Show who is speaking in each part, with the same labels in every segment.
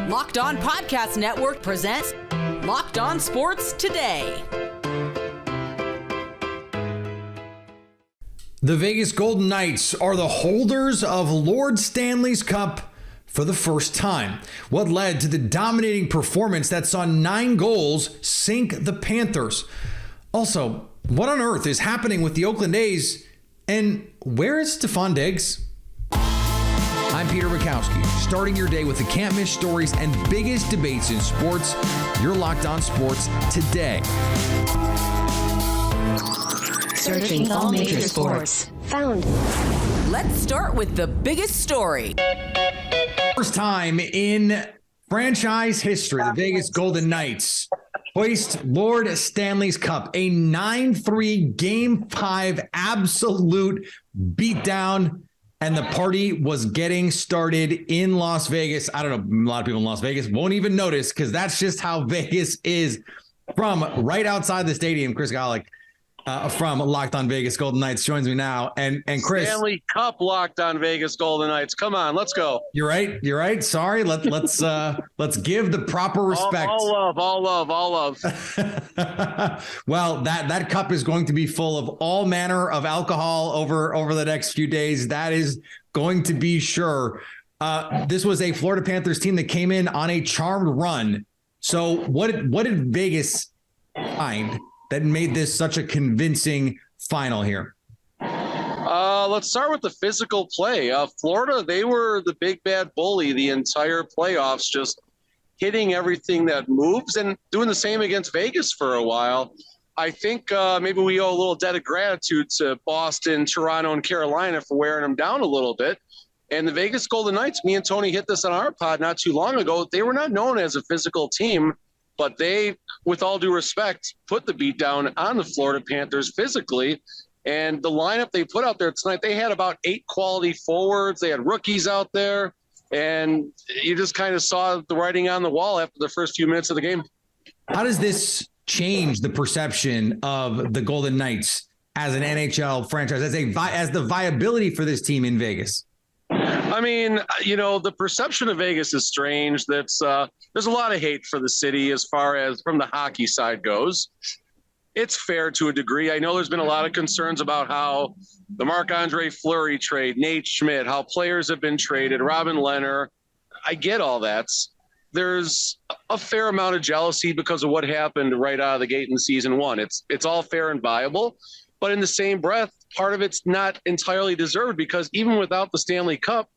Speaker 1: Locked On Podcast Network presents Locked On Sports Today.
Speaker 2: The Vegas Golden Knights are the holders of Lord Stanley's Cup for the first time. What led to the dominating performance that saw 9 goals sink the Panthers? Also, what on earth is happening with the Oakland A's, and where is Stefon Diggs? I'm Peter Bukowski, starting your day with the can't-miss stories and biggest debates in sports. You're Locked On Sports Today.
Speaker 3: Searching all major sports. Found.
Speaker 1: Let's start with the biggest story.
Speaker 2: First time in franchise history, the Vegas Golden Knights hoist Lord Stanley's Cup, a 9-3 Game 5 absolute beatdown, and the party was getting started in Las Vegas. I don't know, a lot of people in Las Vegas won't even notice because that's just how Vegas is. From right outside the stadium, Chris Golick from Locked On Vegas Golden Knights joins me now. And Chris,
Speaker 4: Stanley Cup Locked On Vegas Golden Knights. Come on, let's go.
Speaker 2: You're right. Sorry. Let's give the proper respect.
Speaker 4: All love.
Speaker 2: Well, that cup is going to be full of all manner of alcohol over the next few days. That is going to be sure. This was a Florida Panthers team that came in on a charmed run. So what did Vegas find that made this such a convincing final here?
Speaker 4: Let's start with the physical play. Florida, they were the big bad bully the entire playoffs, just hitting everything that moves and doing the same against Vegas for a while. I think maybe we owe a little debt of gratitude to Boston, Toronto, and Carolina for wearing them down a little bit. And the Vegas Golden Knights, me and Tony hit this on our pod not too long ago, they were not known as a physical team, but they, with all due respect, put the beat down on the Florida Panthers physically. And the lineup they put out there tonight, they had about 8 quality forwards. They had rookies out there. And you just kind of saw the writing on the wall after the first few minutes of the game.
Speaker 2: How does this change the perception of the Golden Knights as an NHL franchise, as the viability for this team in Vegas?
Speaker 4: I mean, the perception of Vegas is strange. There's a lot of hate for the city as far as from the hockey side goes. It's fair to a degree. I know there's been a lot of concerns about how the Marc-Andre Fleury trade, Nate Schmidt, how players have been traded, Robin Lehner. I get all that. There's a fair amount of jealousy because of what happened right out of the gate in season 1. It's all fair and viable. But in the same breath, part of it's not entirely deserved because even without the Stanley Cup,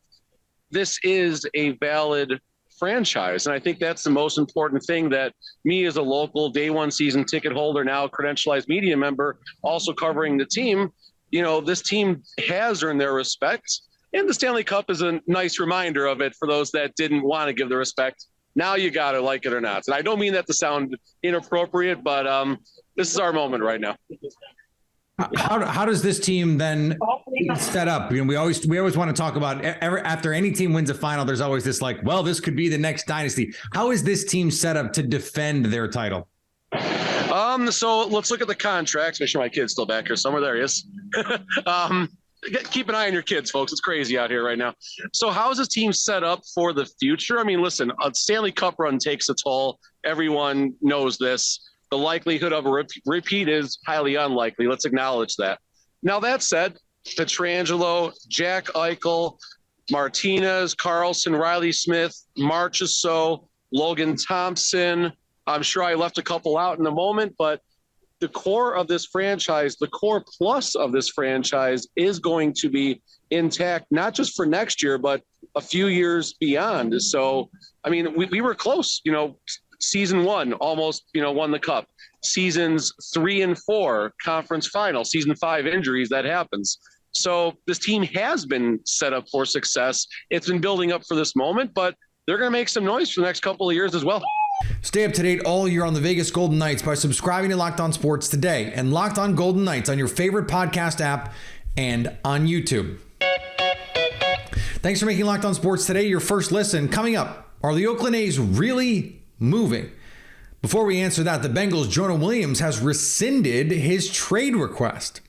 Speaker 4: this is a valid franchise. And I think that's the most important thing that me as a local day one season ticket holder, now credentialized media member, also covering the team, this team has earned their respect. And the Stanley Cup is a nice reminder of it for those that didn't want to give the respect. Now you got to like it or not. And I don't mean that to sound inappropriate, but this is our moment right now.
Speaker 2: How does this team then set up? We always want to talk about after any team wins a final, there's always this this could be the next dynasty. How is this team set up to defend their title?
Speaker 4: So let's look at the contracts. Make sure my kid's still back here somewhere. There he is. Keep an eye on your kids, folks. It's crazy out here right now. So how is this team set up for the future? I mean, listen, a Stanley Cup run takes a toll. Everyone knows this. The likelihood of a repeat is highly unlikely. Let's acknowledge that. Now, that said, Pietrangelo, Jack Eichel, Martinez, Carlson, Riley Smith, Marchessault, Logan Thompson. I'm sure I left a couple out in a moment, but the core of this franchise, the core plus of this franchise is going to be intact, not just for next year, but a few years beyond. So, I mean, we were close, Season 1 almost, won the cup. Seasons 3 and 4, conference final. Season 5 injuries, that happens. So this team has been set up for success. It's been building up for this moment, but they're going to make some noise for the next couple of years as well.
Speaker 2: Stay up to date all year on the Vegas Golden Knights by subscribing to Locked On Sports Today and Locked On Golden Knights on your favorite podcast app and on YouTube. Thanks for making Locked On Sports Today your first listen. Coming up, are the Oakland A's really moving? Before we answer that, the Bengals' Jonah Williams has rescinded his trade request.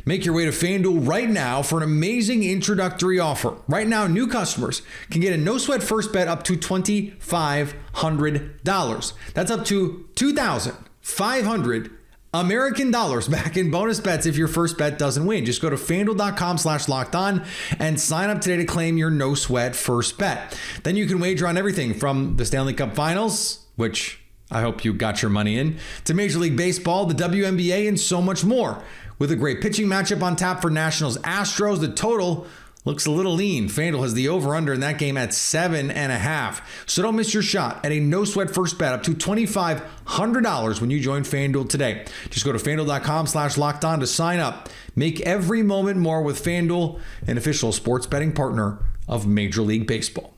Speaker 2: Make your way to FanDuel right now for an amazing introductory offer. Right now, new customers can get a no-sweat first bet up to $2,500. That's up to $2,500 American dollars back in bonus bets if your first bet doesn't win. Just go to FanDuel.com/lockedon and sign up today to claim your no-sweat first bet. Then you can wager on everything from the Stanley Cup Finals, which I hope you got your money in, to Major League Baseball, the WNBA, and so much more. With a great pitching matchup on tap for Nationals Astros, the total looks a little lean. FanDuel has the over-under in that game at 7.5. So don't miss your shot at a no-sweat first bet up to $2,500 when you join FanDuel today. Just go to FanDuel.com/lockedon to sign up. Make every moment more with FanDuel, an official sports betting partner of Major League Baseball.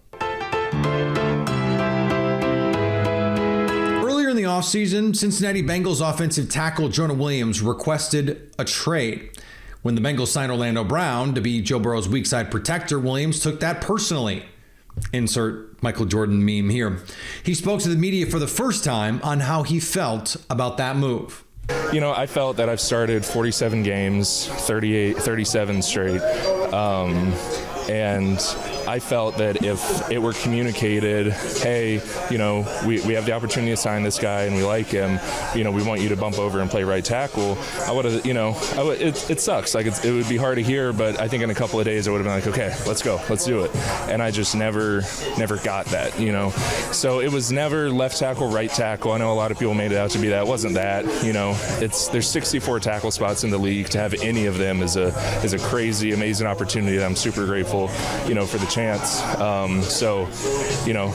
Speaker 2: In the offseason, Cincinnati Bengals offensive tackle Jonah Williams requested a trade. When the Bengals signed Orlando Brown to be Joe Burrow's weak side protector, Williams took that personally. Insert Michael Jordan meme here. He spoke to the media for the first time on how he felt about that move.
Speaker 5: You know, I felt that I've started 47 games, 37 straight. And I felt that if it were communicated, hey, you know, we have the opportunity to sign this guy and we like him, you know, we want you to bump over and play right tackle, I would have, you know, it sucks. Like, it would be hard to hear, but I think in a couple of days I would have been like, okay, let's go, let's do it. And I just never got that, you know. So it was never left tackle, right tackle. I know a lot of people made it out to be that. It wasn't that, you know. There's 64 tackle spots in the league. To have any of them is a crazy, amazing opportunity that I'm super grateful, you know, for the chance. So, you know,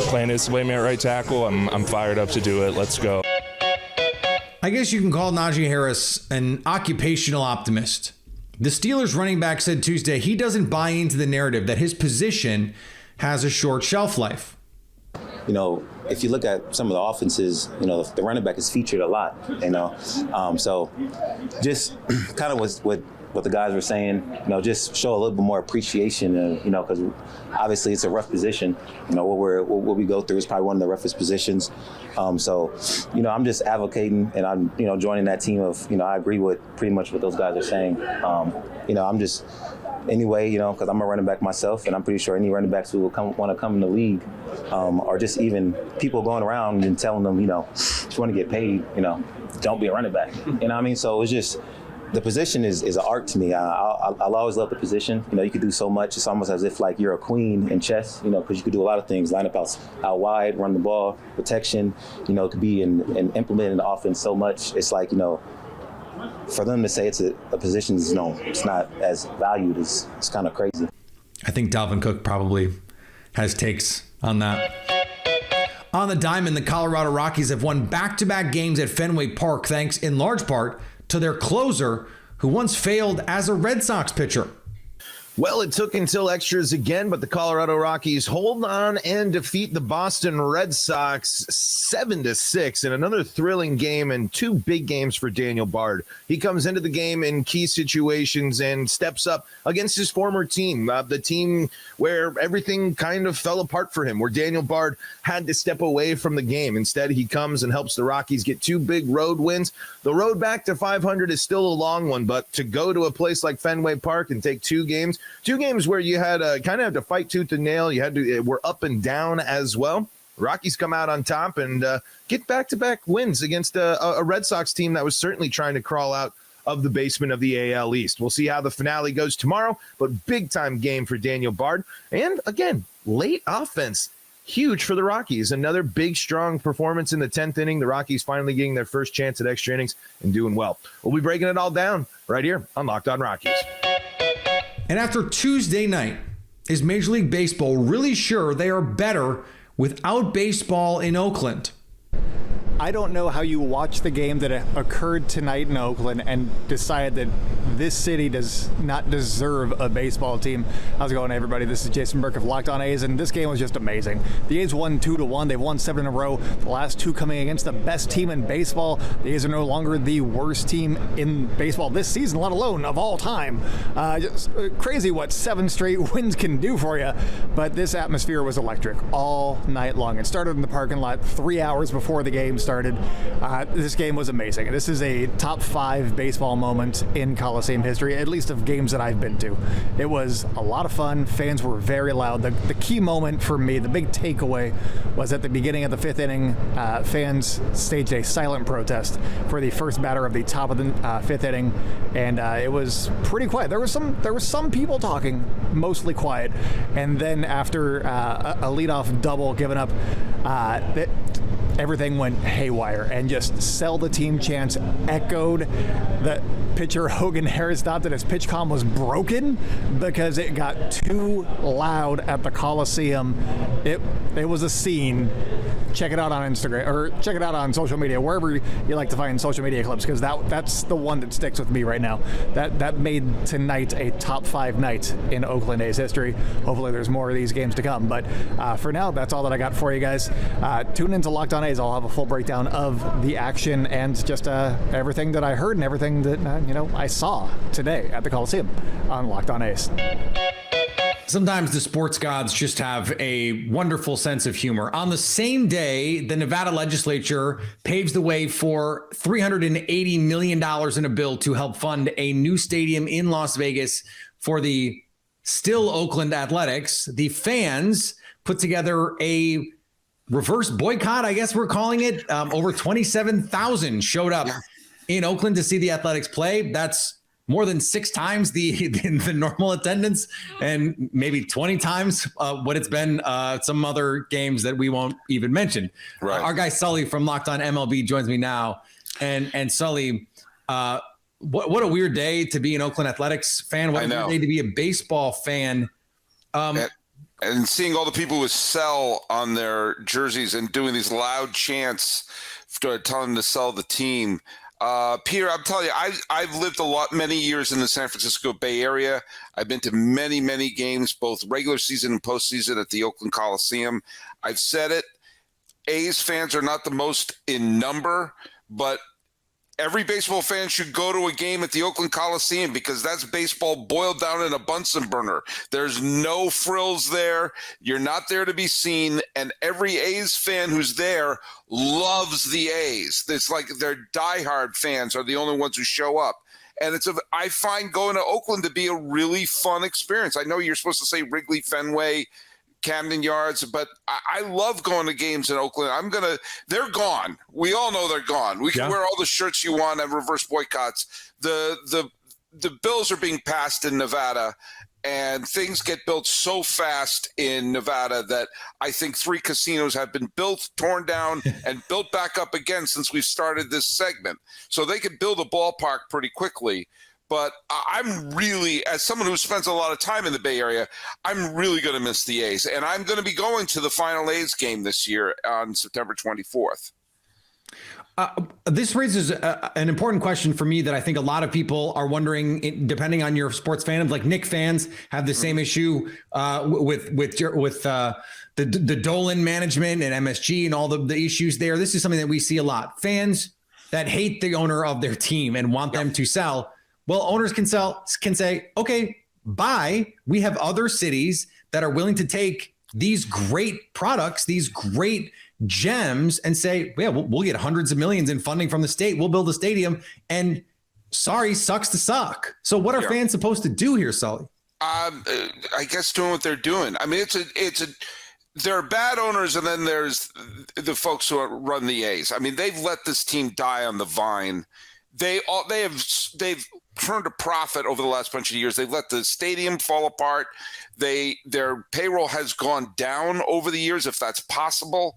Speaker 5: plan is to play me at right tackle. I'm fired up to do it. Let's go.
Speaker 2: I guess you can call Najee Harris an occupational optimist. The Steelers running back said Tuesday he doesn't buy into the narrative that his position has a short shelf life.
Speaker 6: You know, if you look at some of the offenses, you know, the running back is featured a lot, you know. So just kind of what the guys were saying, you know, just show a little bit more appreciation, you know, because obviously it's a rough position. You know, what we go through is probably one of the roughest positions. So, you know, I'm just advocating and I'm, you know, joining that team of, you know, I agree with pretty much what those guys are saying. You know, I'm just, anyway, you know, because I'm a running back myself, and I'm pretty sure any running backs who will want to come in the league, or just even people going around and telling them, you know, if you want to get paid, you know, don't be a running back. You know what I mean? So it's just, the position is an art to me. I'll always love the position. You know, you could do so much. It's almost as if like you're a queen in chess, you know, because you could do a lot of things, line up out wide, run the ball, protection, you know, it could be and implement in the offense so much. It's like, you know, for them to say it's a position, you know, it's not as valued, it's kind of crazy.
Speaker 2: I think Dalvin Cook probably has takes on that. On the diamond, the Colorado Rockies have won back-to-back games at Fenway Park thanks in large part to their closer, who once failed as a Red Sox pitcher.
Speaker 7: Well, it took until extras again, but the Colorado Rockies hold on and defeat the Boston Red Sox 7-6 in another thrilling game and two big games for Daniel Bard. He comes into the game in key situations and steps up against his former team, the team where everything kind of fell apart for him, where Daniel Bard had to step away from the game. Instead, he comes and helps the Rockies get two big road wins. The road back to 500 is still a long one, but to go to a place like Fenway Park and take two games where you had kind of had to fight tooth and nail. You had to were up and down as well. Rockies come out on top and get back-to-back wins against a Red Sox team that was certainly trying to crawl out of the basement of the AL East. We'll see how the finale goes tomorrow, but big-time game for Daniel Bard. And, again, late offense. Huge for the Rockies. Another big, strong performance in the 10th inning. The Rockies finally getting their first chance at extra innings and doing well. We'll be breaking it all down right here on Locked On Rockies.
Speaker 2: And after Tuesday night, is Major League Baseball really sure they are better without baseball in Oakland?
Speaker 8: I don't know how you watch the game that occurred tonight in Oakland and decide that this city does not deserve a baseball team. How's it going, everybody? This is Jason Burke of Locked On A's, and this game was just amazing. The A's won 2-1. They've won 7 in a row. The last two coming against the best team in baseball. The A's are no longer the worst team in baseball this season, let alone of all time. Just crazy what 7 straight wins can do for you. But this atmosphere was electric all night long. It started in the parking lot 3 hours before the game started. This game was amazing. This is a top 5 baseball moment in Coliseum. Coliseum history, at least of games that I've been to. It was a lot of fun. Fans were very loud. The key moment for me, the big takeaway, was at the beginning of the 5th inning. Fans staged a silent protest for the first batter of the top of the 5th inning, and it was pretty quiet. There were some people talking, mostly quiet, and then after a leadoff double given up, everything went haywire, and just sell the team chants echoed. The pitcher Hogan Harris thought that his pitch comm was broken because it got too loud at the Coliseum. It was a scene. Check it out on Instagram, or check it out on social media, wherever you like to find social media clips, because that's the one that sticks with me right now. That made tonight a top 5 night in Oakland A's history. Hopefully there's more of these games to come, but for now, that's all that I got for you guys. Tune into Locked On A's. I'll have a full breakdown of the action and just everything that I heard and everything that I saw today at the Coliseum on Locked On A's.
Speaker 2: Sometimes the sports gods just have a wonderful sense of humor. On the same day, the Nevada legislature paves the way for $380 million in a bill to help fund a new stadium in Las Vegas for the still Oakland Athletics. The fans put together a reverse boycott, I guess we're calling it. Over 27,000 showed up in Oakland to see the Athletics play. That's more than 6 times the normal attendance, and maybe 20 times what it's been some other games that we won't even mention.
Speaker 9: Right.
Speaker 2: Our guy Sully from Locked On MLB joins me now. And Sully, what a weird day to be an Oakland Athletics fan. What a weird day to be a baseball fan.
Speaker 9: And seeing all the people with sell on their jerseys and doing these loud chants telling them to sell the team. Peter, I'm telling you, I've lived many years in the San Francisco Bay Area. I've been to many, many games, both regular season and postseason at the Oakland Coliseum. I've said it. A's fans are not the most in number, but every baseball fan should go to a game at the Oakland Coliseum, because that's baseball boiled down in a Bunsen burner. There's no frills there. You're not there to be seen. And every A's fan who's there loves the A's. It's like their diehard fans are the only ones who show up. And I find going to Oakland to be a really fun experience. I know you're supposed to say Wrigley, Fenway, Camden Yards, but I love going to games in Oakland. They're gone. We all know they're gone. We can wear all the shirts you want and reverse boycotts. The bills are being passed in Nevada, and things get built so fast in Nevada that I think 3 casinos have been built, torn down, and built back up again since we've started this segment. So they could build a ballpark pretty quickly. But I'm really, as someone who spends a lot of time in the Bay Area, I'm really going to miss the A's. And I'm going to be going to the final A's game this year on September 24th.
Speaker 2: This raises an important question for me that I think a lot of people are wondering, depending on your sports fandom. Like Knicks fans have the same issue with the Dolan management and MSG and all the issues there. This is something that we see a lot. Fans that hate the owner of their team and want them to sell. Well, owners can say, okay, bye. We have other cities that are willing to take these great products, these great gems, and say, yeah, we'll get hundreds of millions in funding from the state. We'll build a stadium, and sorry, sucks to suck. So what are fans supposed to do here, Sully?
Speaker 9: I guess doing what they're doing. I mean, there are bad owners, and then there's the folks who run the A's. I mean, they've let this team die on the vine. They've turned a profit over the last bunch of years. They've let the stadium fall apart. Their payroll has gone down over the years, if that's possible,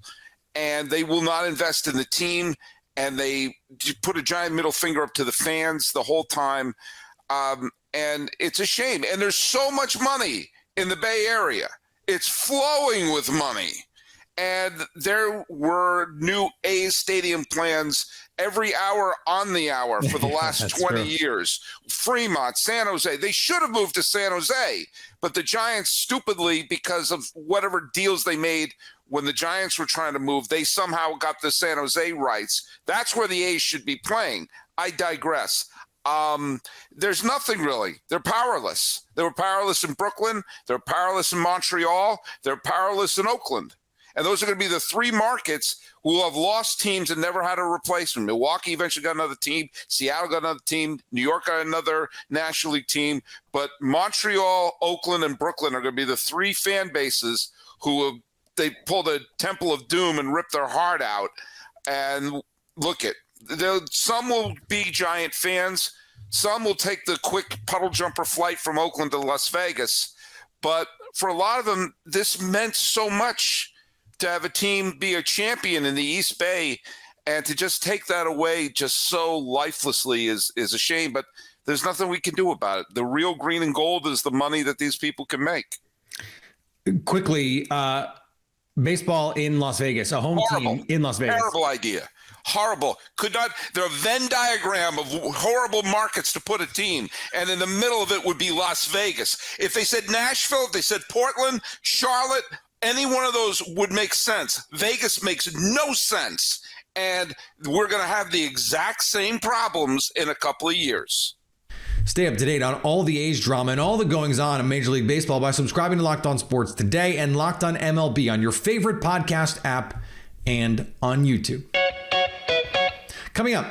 Speaker 9: and they will not invest in the team. And they put a giant middle finger up to the fans the whole time. And it's a shame. And there's so much money in the Bay Area. It's flowing with money. And there were new A's stadium plans every hour on the hour for the last 20 years. Fremont, San Jose, they should have moved to San Jose, but the Giants stupidly, because of whatever deals they made when the Giants were trying to move, they somehow got the San Jose rights. That's where the A's should be playing. I digress. There's nothing really. They're powerless. They were powerless in Brooklyn. They're powerless in Montreal. They're powerless in Oakland. And those are going to be the three markets who will have lost teams and never had a replacement. Milwaukee eventually got another team. Seattle got another team. New York got another National League team. But Montreal, Oakland, and Brooklyn are going to be the three fan bases who they pull the Temple of Doom and rip their heart out. And look at, some will be Giant fans. Some will take the quick puddle jumper flight from Oakland to Las Vegas. But for a lot of them, this meant so much to have a team be a champion in the East Bay, and to just take that away just so lifelessly is a shame. But there's nothing we can do about it. The real green and gold is the money that these people can make.
Speaker 2: Quickly, baseball in Las Vegas, a home team in Las Vegas.
Speaker 9: Terrible idea. Horrible. Could not. There are a Venn diagram of horrible markets to put a team, and in the middle of it would be Las Vegas. If they said Nashville, if they said Portland, Charlotte, any one of those would make sense. Vegas makes no sense, and we're going to have the exact same problems in a couple of years.
Speaker 2: Stay up to date on all the A's drama and all the goings on in Major League Baseball by subscribing to Locked On Sports today and Locked On MLB on your favorite podcast app and on YouTube. Coming up,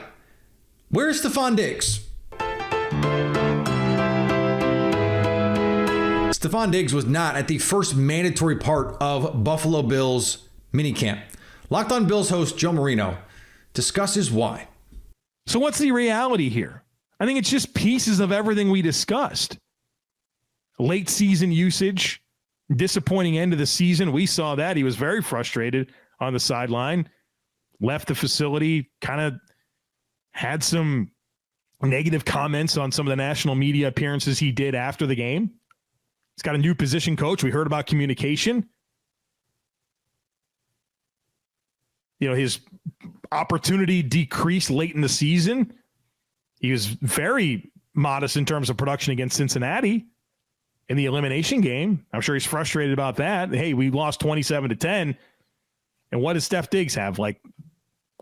Speaker 2: where's Stefon Diggs? Stefon Diggs was not at the first mandatory part of Buffalo Bills minicamp. Locked On Bills host Joe Marino discusses why.
Speaker 10: So what's the reality here? I think it's just pieces of everything we discussed. Late season usage, disappointing end of the season. We saw that. He was very frustrated on the sideline, left the facility, kind of had some negative comments on some of the national media appearances he did after the game. He's got a new position coach. We heard about communication. You know, his opportunity decreased late in the season. He was very modest in terms of production against Cincinnati in the elimination game. I'm sure he's frustrated about that. Hey, we lost 27-10. And what does Steph Diggs have? Like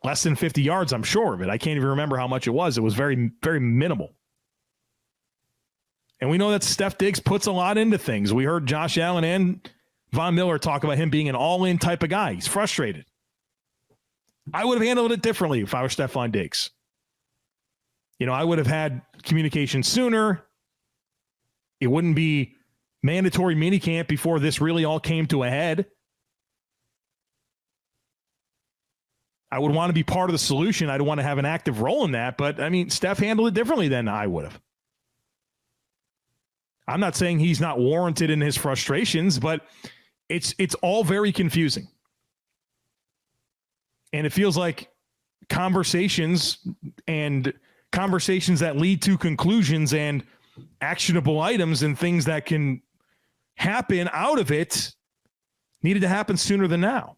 Speaker 10: less than 50 yards, I'm sure of it. I can't even remember how much it was. It was very, very minimal. And we know that Steph Diggs puts a lot into things. We heard Josh Allen and Von Miller talk about him being an all-in type of guy. He's frustrated. I would have handled it differently if I were Stefon Diggs. You know, I would have had communication sooner. It wouldn't be mandatory minicamp before this really all came to a head. I would want to be part of the solution. I'd want to have an active role in that. But, I mean, Steph handled it differently than I would have. I'm not saying he's not warranted in his frustrations, but it's all very confusing. And it feels like conversations that lead to conclusions and actionable items and things that can happen out of it needed to happen sooner than now.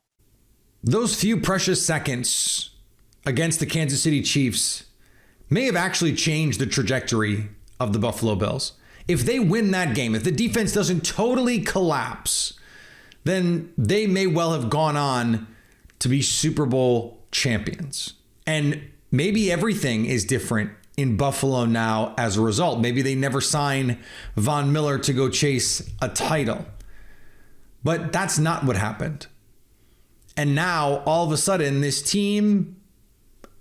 Speaker 2: Those few precious seconds against the Kansas City Chiefs may have actually changed the trajectory of the Buffalo Bills. If they win that game, if the defense doesn't totally collapse, then they may well have gone on to be Super Bowl champions. And maybe everything is different in Buffalo now as a result. Maybe they never sign Von Miller to go chase a title. But that's not what happened. And now, all of a sudden, this team,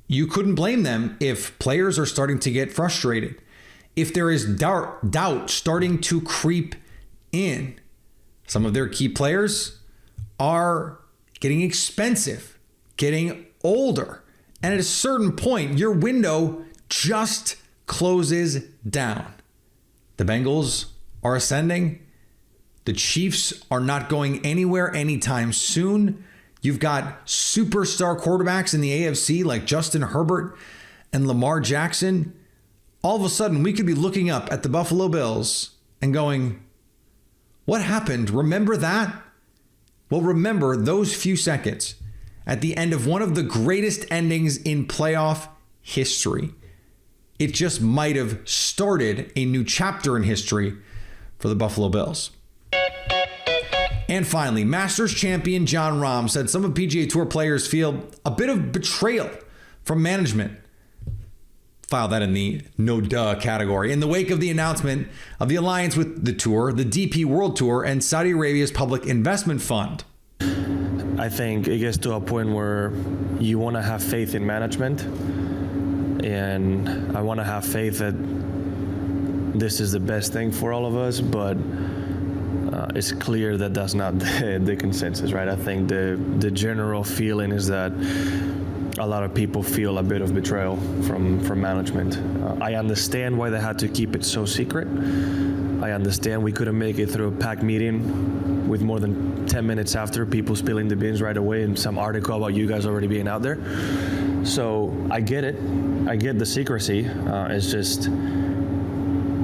Speaker 2: you couldn't blame them if players are starting to get frustrated. If there is doubt starting to creep in. Some of their key players are getting expensive, getting older. And at a certain point, your window just closes down. The Bengals are ascending. The Chiefs are not going anywhere anytime soon. You've got superstar quarterbacks in the AFC like Justin Herbert and Lamar Jackson. All of a sudden, we could be looking up at the Buffalo Bills and going, what happened? Remember that? Well, remember those few seconds at the end of one of the greatest endings in playoff history. It just might have started a new chapter in history for the Buffalo Bills. And finally, Masters champion Jon Rahm said some of PGA Tour players feel a bit of betrayal from management. File that in the no duh category. In the wake of the announcement of the alliance with the tour, the DP World Tour, and Saudi Arabia's Public Investment Fund.
Speaker 11: I think it gets to a point where you want to have faith in management, and I want to have faith that this is the best thing for all of us, but it's clear that that's not the consensus, right? I think the general feeling is that a lot of people feel a bit of betrayal from management. I understand why they had to keep it so secret. I understand we couldn't make it through a packed meeting with more than 10 minutes after people spilling the beans right away and some article about you guys already being out there. So I get it. I get the secrecy.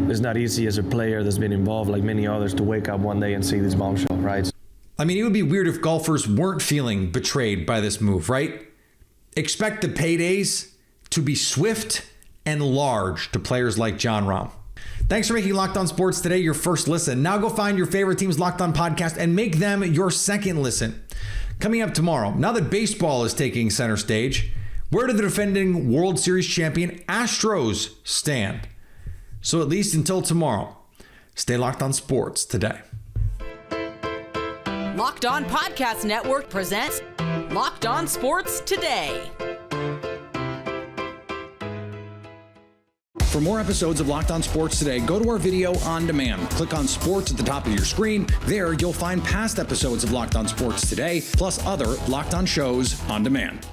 Speaker 11: It's not easy as a player that's been involved like many others to wake up one day and see this bombshell, right?
Speaker 2: I mean, it would be weird if golfers weren't feeling betrayed by this move, right? Expect the paydays to be swift and large to players like Jon Rahm. Thanks for making Locked On Sports Today your first listen. Now go find your favorite team's Locked On podcast and make them your second listen. Coming up tomorrow, now that baseball is taking center stage, where do the defending World Series champion Astros stand? So at least until tomorrow, stay locked on sports today.
Speaker 1: Locked On Podcast Network presents Locked On Sports Today.
Speaker 12: For more episodes of Locked On Sports Today, go to our video on demand. Click on Sports at the top of your screen. There, you'll find past episodes of Locked On Sports Today, plus other Locked On shows on demand.